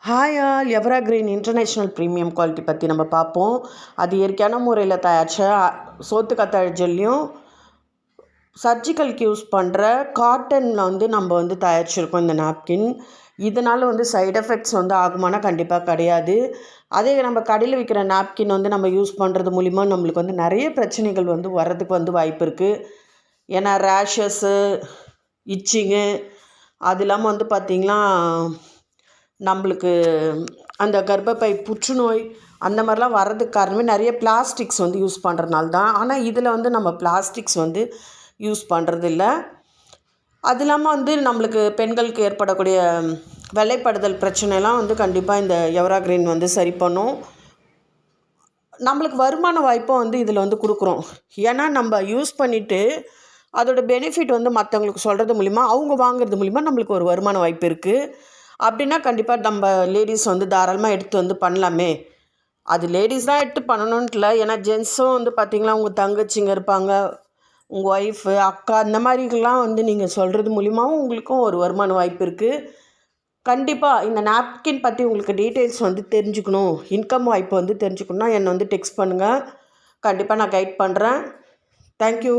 Hi all evergreen international premium quality பற்றி நம்ம பார்ப்போம். அது இயற்கையான முறையில் தயாரித்த சோத்துக்கத்தாழை ஜெல்லையும் சர்ஜிக்கலுக்கு யூஸ் பண்ணுற காட்டனில் நம்ம தயாரிச்சிருக்கோம் இந்த நாப்கின். இதனால் சைடு எஃபெக்ட்ஸ் ஆகுமானா கண்டிப்பாக கிடையாது. அதே நம்ம கடையில் விற்கிற நாப்கின் நம்ம யூஸ் பண்ணுறது மூலிமா நம்மளுக்கு நிறைய பிரச்சனைகள் வர்றதுக்கு வாய்ப்பு இருக்குது. ஏன்னா ரேஷஸ்ஸு, இச்சிங்கு, அது இல்லாமல் பார்த்திங்கன்னா நம்மளுக்கு அந்த கர்ப்பப்பை புற்றுநோய் அந்த மாதிரிலாம் வர்றதுக்கு காரணமே நிறைய பிளாஸ்டிக்ஸ் யூஸ் பண்ணுறதுனால தான். ஆனால் இதில் நம்ம பிளாஸ்டிக்ஸ் யூஸ் பண்ணுறதில்ல. அது இல்லாமல் நம்மளுக்கு பெண்களுக்கு ஏற்படக்கூடிய வெள்ளைப்படுதல் பிரச்சனைலாம் கண்டிப்பாக இந்த எவராகிரீன் சரி பண்ணும். நம்மளுக்கு வருமான வாய்ப்பும் இதில் கொடுக்குறோம். ஏன்னா நம்ம யூஸ் பண்ணிவிட்டு அதோட பெனிஃபிட் மற்றவங்களுக்கு சொல்கிறது மூலிமா, அவங்க வாங்குறது மூலிமா நம்மளுக்கு ஒரு வருமான வாய்ப்பு இருக்குது. அப்படின்னா கண்டிப்பாக நம்ம லேடிஸ் தாராளமாக எடுத்து பண்ணலாமே. அது லேடிஸ் தான் எடுத்து பண்ணணுன்ட்டு இல்லை. ஏன்னா ஜென்ஸும் பார்த்திங்களா, உங்கள் தங்கச்சிங்க இருப்பாங்க, உங்கள் ஒய்ஃபு, அக்கா, இந்த மாதிரிலாம் நீங்கள் சொல்கிறது மூலிமாவும் உங்களுக்கும் ஒரு வருமான வாய்ப்பு இருக்குது. கண்டிப்பாக இந்த நாப்கின் பற்றி உங்களுக்கு டீட்டெயில்ஸ் தெரிஞ்சுக்கணும், இன்கம் வாய்ப்பு தெரிஞ்சுக்கணுன்னா என்னை டெக்ஸ்ட் பண்ணுங்கள். கண்டிப்பாக நான் கைட் பண்ணுறேன். தேங்க்யூ.